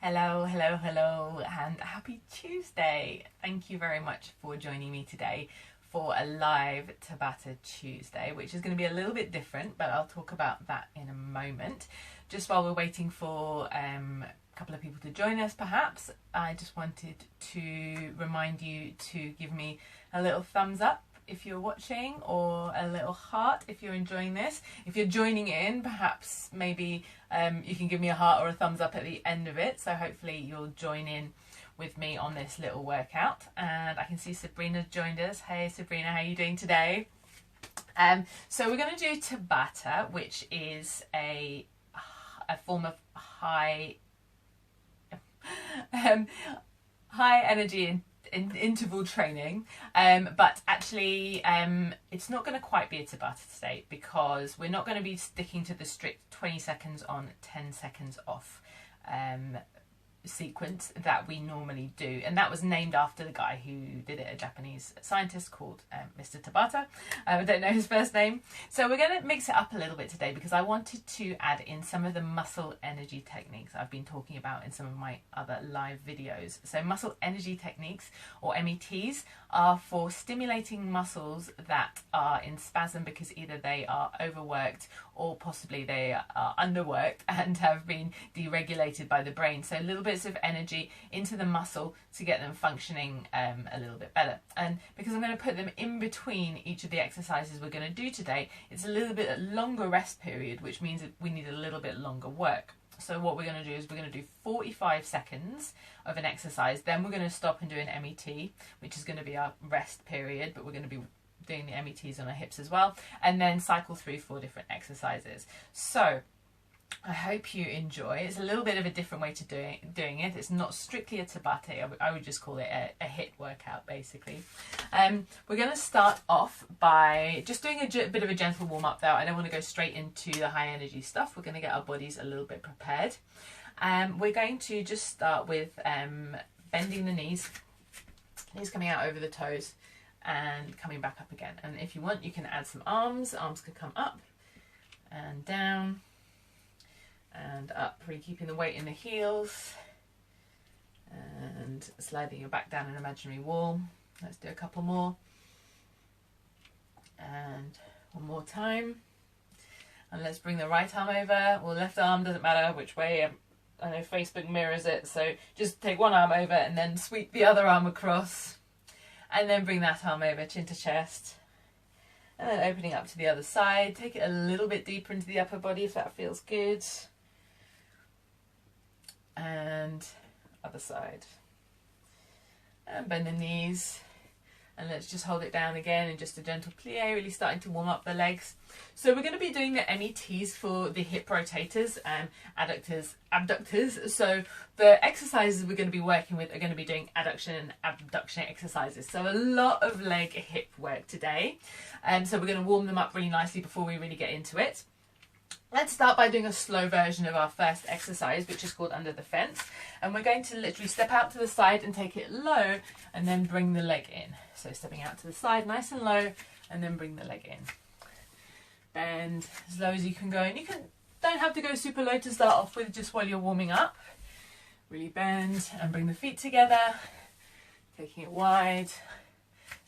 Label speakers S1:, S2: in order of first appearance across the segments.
S1: Hello, hello, hello, and happy Tuesday. Thank you very much for joining me today for a live Tabata Tuesday, which is going to be a little bit different, but I'll talk about that in a moment. Just while we're waiting for a couple of people to join us, perhaps, I just wanted to remind you to give me a little thumbs up if you're watching, or a little heart if you're enjoying this. If you're joining in, perhaps maybe you can give me a heart or a thumbs up at the end of it, so hopefully you'll join in with me on this little workout. And I can see Sabrina joined us. Hey Sabrina, how are you doing today? So we're going to do Tabata, which is a form of high energy interval training, but actually it's not going to quite be a Tabata today, because we're not going to be sticking to the strict 20 seconds on 10 seconds off sequence that we normally do, and that was named after the guy who did it, a Japanese scientist called Mr. Tabata. I don't know his first name. So we're going to mix it up a little bit today, because I wanted to add in some of the muscle energy techniques I've been talking about in some of my other live videos. So muscle energy techniques, or METs, are for stimulating muscles that are in spasm because either they are overworked or possibly they are underworked and have been deregulated by the brain. So little bits of energy into the muscle to get them functioning a little bit better. And because I'm going to put them in between each of the exercises we're going to do today, it's a little bit longer rest period, which means that we need a little bit longer work. So what we're going to do is we're going to do 45 seconds of an exercise, then we're going to stop and do an MET, which is going to be our rest period, but we're going to be doing the METs on our hips as well, and then cycle through 4 different exercises. So I hope you enjoy. It's a little bit of a different way to doing it. It's not strictly a Tabata. I would just call it a HIIT workout, basically. We're going to start off by just doing a bit of a gentle warm-up though. I don't want to go straight into the high energy stuff. We're going to get our bodies a little bit prepared. We're going to just start with bending the knees coming out over the toes and coming back up again. And if you want, you can add some arms. Arms can come up and down and up, really keeping the weight in the heels and sliding your back down an imaginary wall. Let's do a couple more, and one more time. And let's bring the right arm over, or left arm, doesn't matter which way. I know Facebook mirrors it, so just take one arm over and then sweep the other arm across, and then bring that arm over, chin to chest, and then opening up to the other side. Take it a little bit deeper into the upper body if that feels good. And other side. And bend the knees. And let's just hold it down again in just a gentle plie, really starting to warm up the legs. So we're going to be doing the METs for the hip rotators and adductors, abductors. So the exercises we're going to be working with are going to be doing adduction and abduction exercises. So a lot of leg hip work today. So we're going to warm them up really nicely before we really get into it. Let's start by doing a slow version of our first exercise, which is called Under the Fence. And we're going to literally step out to the side and take it low, and then bring the leg in. So stepping out to the side, nice and low, and then bring the leg in. Bend as low as you can go. And you don't have to go super low to start off with, just while you're warming up. Really bend and bring the feet together, taking it wide.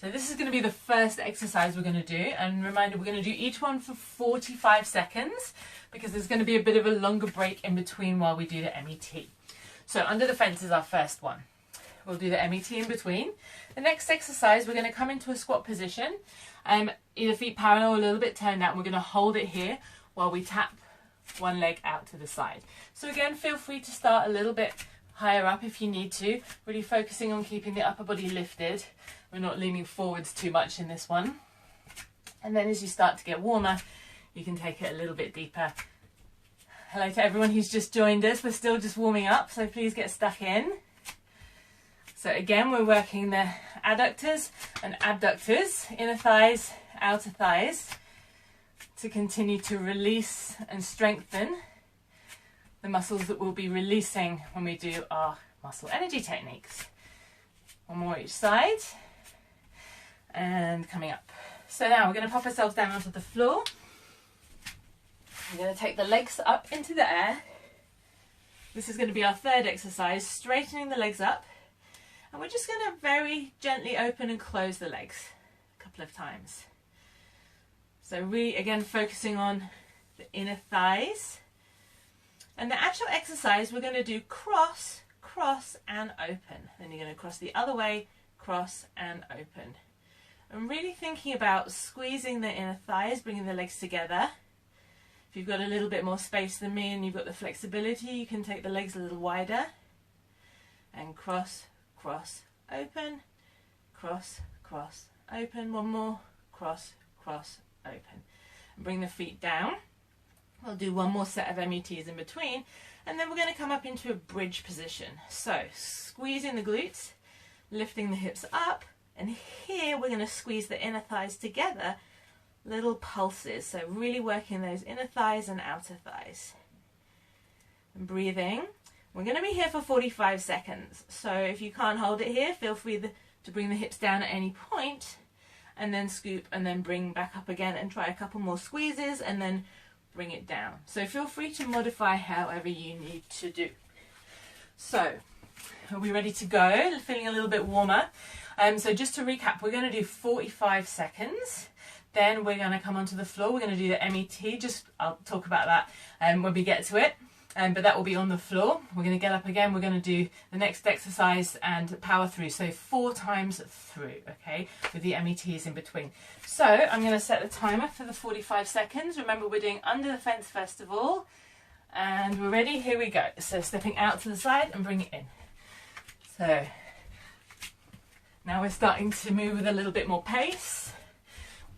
S1: So this is going to be the first exercise we're going to do, and reminder, we're going to do each one for 45 seconds because there's going to be a bit of a longer break in between while we do the MET. So Under the Fence is our first one. We'll do the MET in between. The next exercise, we're going to come into a squat position, either feet parallel or a little bit turned out, and we're going to hold it here while we tap one leg out to the side. So again, feel free to start a little bit higher up if you need to, really focusing on keeping the upper body lifted. We're not leaning forwards too much in this one. And then as you start to get warmer, you can take it a little bit deeper. Hello to everyone who's just joined us. We're still just warming up, so please get stuck in. So again, we're working the adductors and abductors, inner thighs, outer thighs, to continue to release and strengthen the muscles that we'll be releasing when we do our muscle energy techniques. One more each side, and coming up. So now we're going to pop ourselves down onto the floor. We're going to take the legs up into the air, This is going to be our third exercise, straightening the legs up. And we're just going to very gently open and close the legs a couple of times. So really, again, focusing on the inner thighs. And the actual exercise, we're going to do cross, cross and open. Then you're going to cross the other way, cross and open. I'm really thinking about squeezing the inner thighs, bringing the legs together. If you've got a little bit more space than me and you've got the flexibility, you can take the legs a little wider. And cross, cross, open, cross, cross, open. One more, cross, cross, open. And bring the feet down. We'll do one more set of MUTs in between. And then we're going to come up into a bridge position. So, squeezing the glutes, lifting the hips up. And here we're going to squeeze the inner thighs together, little pulses. So really working those inner thighs and outer thighs. And breathing. We're going to be here for 45 seconds. So if you can't hold it here, feel free to bring the hips down at any point. And then scoop and then bring back up again and try a couple more squeezes and then bring it down. So feel free to modify however you need to do. So, are we ready to go? Feeling a little bit warmer. So just to recap, we're going to do 45 seconds. Then we're going to come onto the floor. We're going to do the MET. I'll talk about that when we get to it. But that will be on the floor. We're going to get up again. We're going to do the next exercise and power through. So 4 times through, okay, with the METs in between. So I'm going to set the timer for the 45 seconds. Remember, we're doing under the fence first of all. And we're ready. Here we go. So stepping out to the side and bring it in. So now we're starting to move with a little bit more pace.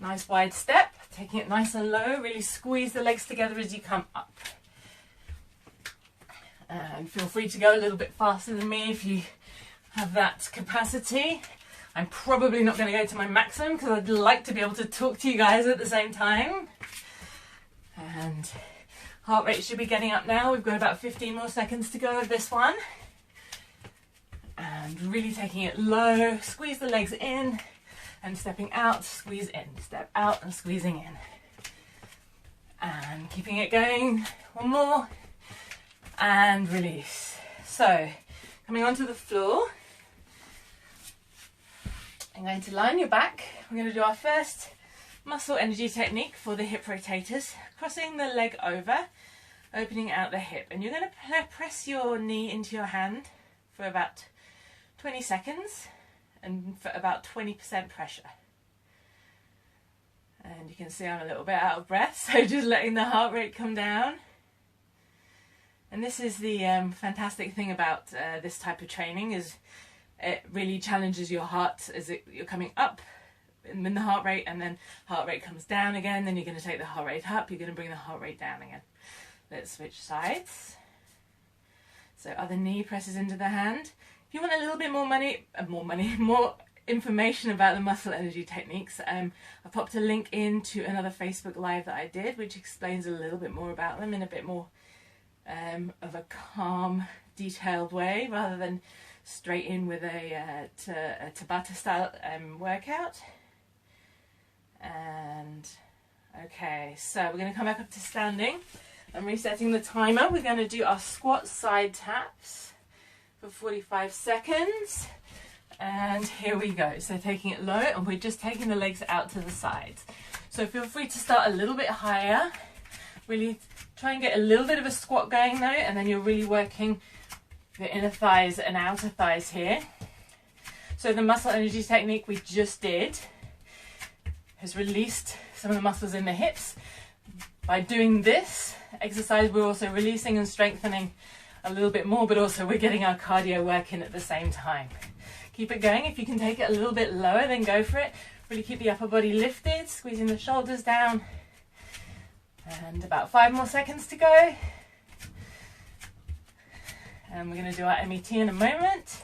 S1: Nice wide step, taking it nice and low. Really squeeze the legs together as you come up. And feel free to go a little bit faster than me if you have that capacity. I'm probably not going to go to my maximum because I'd like to be able to talk to you guys at the same time. And heart rate should be getting up now. We've got about 15 more seconds to go of this one. And really taking it low, squeeze the legs in and stepping out, squeeze in, step out and squeezing in. And keeping it going, one more and release. So coming onto the floor, I'm going to lie on your back. We're going to do our first muscle energy technique for the hip rotators, crossing the leg over, opening out the hip. And you're going to press your knee into your hand for about 20 seconds and for about 20% pressure. And you can see I'm a little bit out of breath, so just letting the heart rate come down. And this is the fantastic thing about this type of training, is it really challenges your heart as you're coming up in the heart rate, and then heart rate comes down again, then you're going to take the heart rate up, you're going to bring the heart rate down again. Let's switch sides. So other knee presses into the hand. If you want a little bit more information about the muscle energy techniques, I popped a link into another Facebook Live that I did, which explains a little bit more about them in a bit more of a calm, detailed way, rather than straight in with a Tabata style workout. And okay, so we're going to come back up to standing. I'm resetting the timer. We're going to do our squat side taps for 45 seconds. And here we go. So taking it low, and we're just taking the legs out to the sides. So feel free to start a little bit higher. Really try and get a little bit of a squat going though, and then you're really working the inner thighs and outer thighs here. So the muscle energy technique we just did has released some of the muscles in the hips. By doing this exercise, we're also releasing and strengthening a little bit more, but also we're getting our cardio working at the same time. Keep it going. If you can take it a little bit lower, then go for it. Really keep the upper body lifted, squeezing the shoulders down. And about 5 more seconds to go. And we're going to do our MET in a moment.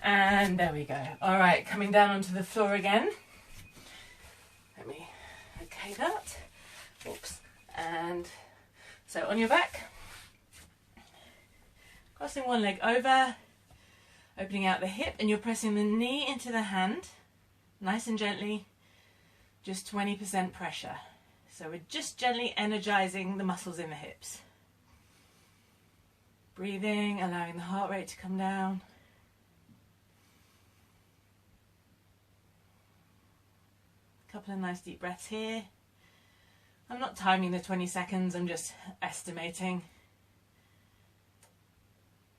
S1: And there we go. All right, coming down onto the floor again. Let me okay that. Oops. And so on your back. Crossing one leg over. Opening out the hip, and you're pressing the knee into the hand. Nice and gently. Just 20% pressure. So we're just gently energizing the muscles in the hips. Breathing, allowing the heart rate to come down. A couple of nice deep breaths here. I'm not timing the 20 seconds, I'm just estimating.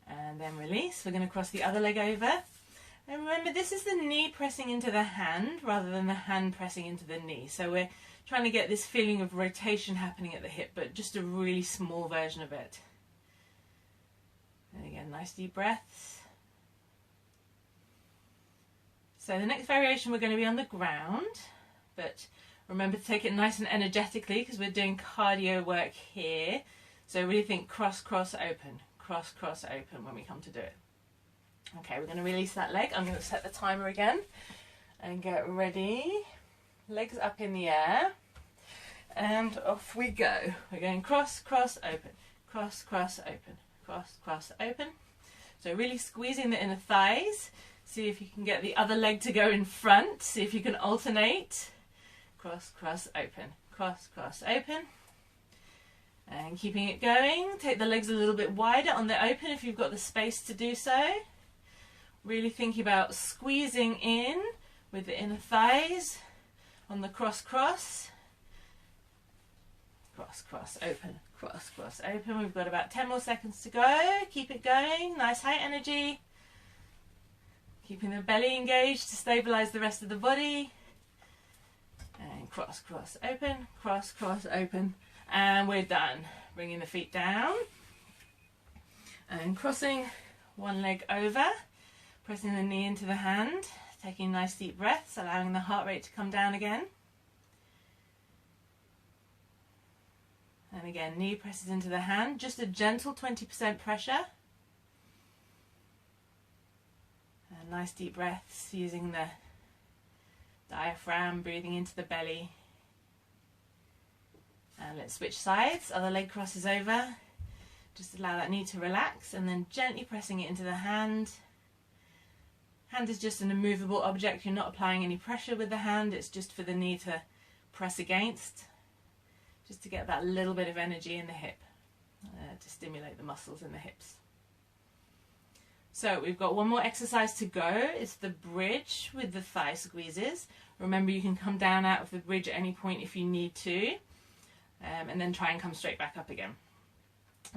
S1: And then release. We're going to cross the other leg over. And remember, this is the knee pressing into the hand rather than the hand pressing into the knee. So we're trying to get this feeling of rotation happening at the hip, but just a really small version of it. And again, nice deep breaths. So the next variation we're going to be on the ground, but remember to take it nice and energetically because we're doing cardio work here. So really think cross, cross, open, cross, cross, open when we come to do it. Okay, we're going to release that leg. I'm going to set the timer again and get ready. Legs up in the air and off we go. We're going cross, cross, open, cross, cross, open, cross, cross, open. So really squeezing the inner thighs. See if you can get the other leg to go in front. See if you can alternate. Cross, cross, open, cross, cross, open. And keeping it going. Take the legs a little bit wider on the open if you've got the space to do so. Really thinking about squeezing in with the inner thighs on the cross, cross. Cross, cross, open, cross, cross, open. We've got about 10 more seconds to go. Keep it going. Nice high energy. Keeping the belly engaged to stabilize the rest of the body. And cross, cross, open, cross, cross, open. And we're done. Bringing the feet down. And crossing one leg over. Pressing the knee into the hand. Taking nice deep breaths, allowing the heart rate to come down again. And again, knee presses into the hand. Just a gentle 20% pressure. And nice deep breaths using the diaphragm, breathing into the belly. And let's switch sides. Other leg crosses over. Just allow that knee to relax and then gently pressing it into the hand. Hand is just an immovable object. You're not applying any pressure with the hand. It's just for the knee to press against. Just to get that little bit of energy in the hip. To stimulate the muscles in the hips. So we've got one more exercise to go. It's the bridge with the thigh squeezes. Remember, you can come down out of the bridge at any point if you need to. And then try and come straight back up again.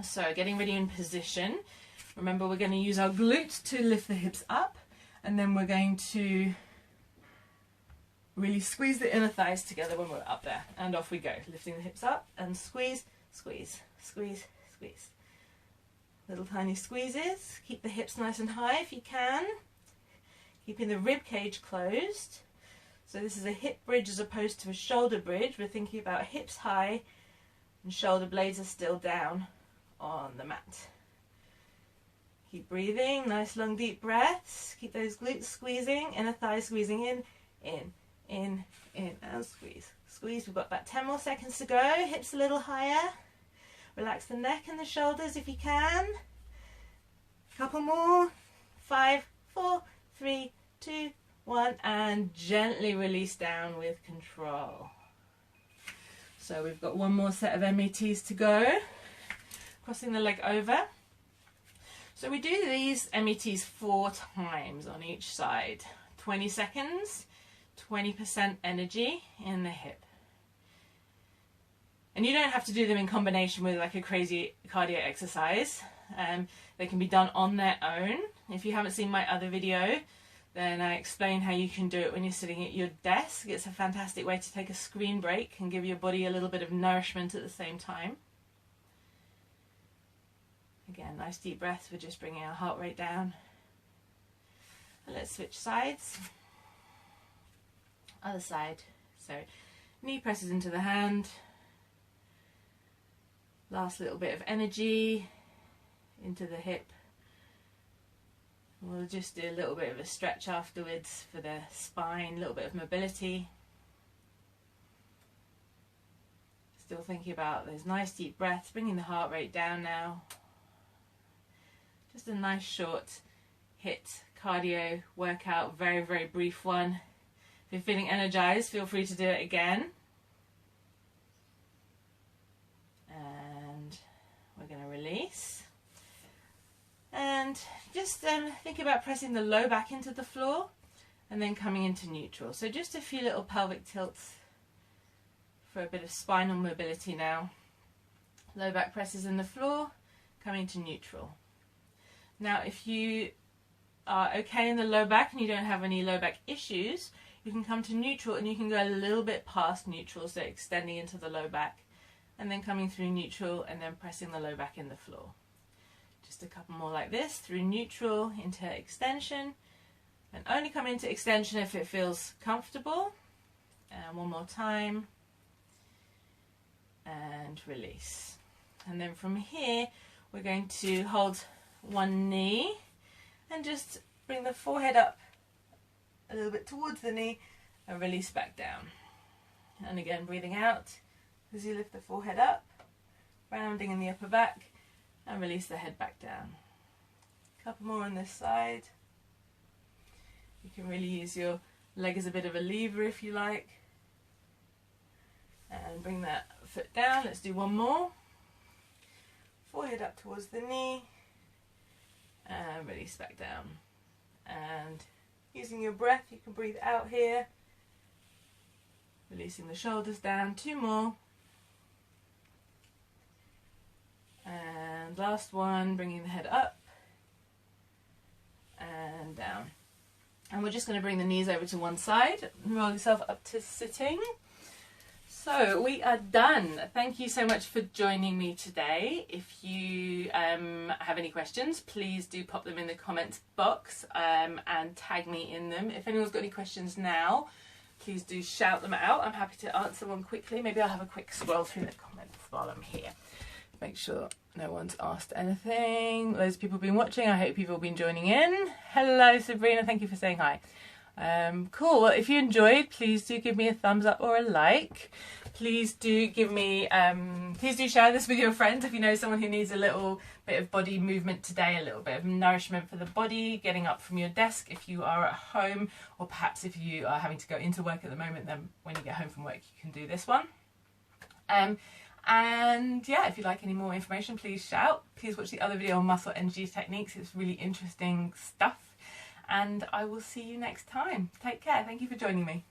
S1: So getting ready in position. Remember, we're going to use our glutes to lift the hips up. And then we're going to really squeeze the inner thighs together when we're up there. And off we go. Lifting the hips up and squeeze, squeeze, squeeze, squeeze. Little tiny squeezes. Keep the hips nice and high if you can. Keeping the rib cage closed. So this is a hip bridge as opposed to a shoulder bridge. We're thinking about hips high and shoulder blades are still down on the mat. Keep breathing, nice long deep breaths. Keep those glutes squeezing, inner thighs squeezing in, and squeeze. Squeeze, we've got about 10 more seconds to go. Hips a little higher. Relax the neck and the shoulders if you can. Couple more. 5, 4, 3, 2, 1, and gently release down with control. So we've got one more set of METs to go. Crossing the leg over. So we do these METs 4 times on each side. 20 seconds, 20% energy in the hip. And you don't have to do them in combination with like a crazy cardio exercise. They can be done on their own. If you haven't seen my other video, then I explain how you can do it when you're sitting at your desk. It's a fantastic way to take a screen break and give your body a little bit of nourishment at the same time. Again, nice deep breaths. We're just bringing our heart rate down. And let's switch sides. Other side. So knee presses into the hand. Last little bit of energy into the hip. We'll just do a little bit of a stretch afterwards for the spine, a little bit of mobility. Still thinking about those nice deep breaths, bringing the heart rate down now. Just a nice short HIIT cardio workout, very, very brief one. If you're feeling energized, feel free to do it again. And we're going to release. And just think about pressing the low back into the floor and then coming into neutral. So just a few little pelvic tilts for a bit of spinal mobility now. Low back presses in the floor, coming to neutral. Now if you are okay in the low back and you don't have any low back issues, you can come to neutral and you can go a little bit past neutral, so extending into the low back and then coming through neutral and then pressing the low back in the floor. Just a couple more like this, through neutral into extension, and only come into extension if it feels comfortable. And one more time, and release. And then from here we're going to hold one knee and just bring the forehead up a little bit towards the knee and release back down. And again, breathing out as you lift the forehead up, rounding in the upper back, and release the head back down. A couple more on this side. You can really use your leg as a bit of a lever if you like. And bring that foot down. Let's do one more. Forehead up towards the knee and release back down. And using your breath, you can breathe out here, releasing the shoulders down. Two more. And last one, bringing the head up and down. And we're just going to bring the knees over to one side, roll yourself up to sitting. So we are done. Thank you so much for joining me today. If you have any questions, please do pop them in the comments box and tag me in them. If anyone's got any questions now, please do shout them out. I'm happy to answer one quickly. Maybe I'll have a quick scroll through the comments while I'm here. Make sure no one's asked anything. Loads of people have been watching. I hope people have been joining in. Hello Sabrina, thank you for saying hi. Cool. Well, if you enjoyed, please do give me a thumbs up or a like. Please do give me please do share this with your friends if you know someone who needs a little bit of body movement today, a little bit of nourishment for the body, getting up from your desk if you are at home, or perhaps if you are having to go into work at the moment, then when you get home from work you can do this one. And yeah, if you'd like any more information, please shout. Please watch the other video on muscle energy techniques. It's really interesting stuff. And I will see you next time. Take care. Thank you for joining me.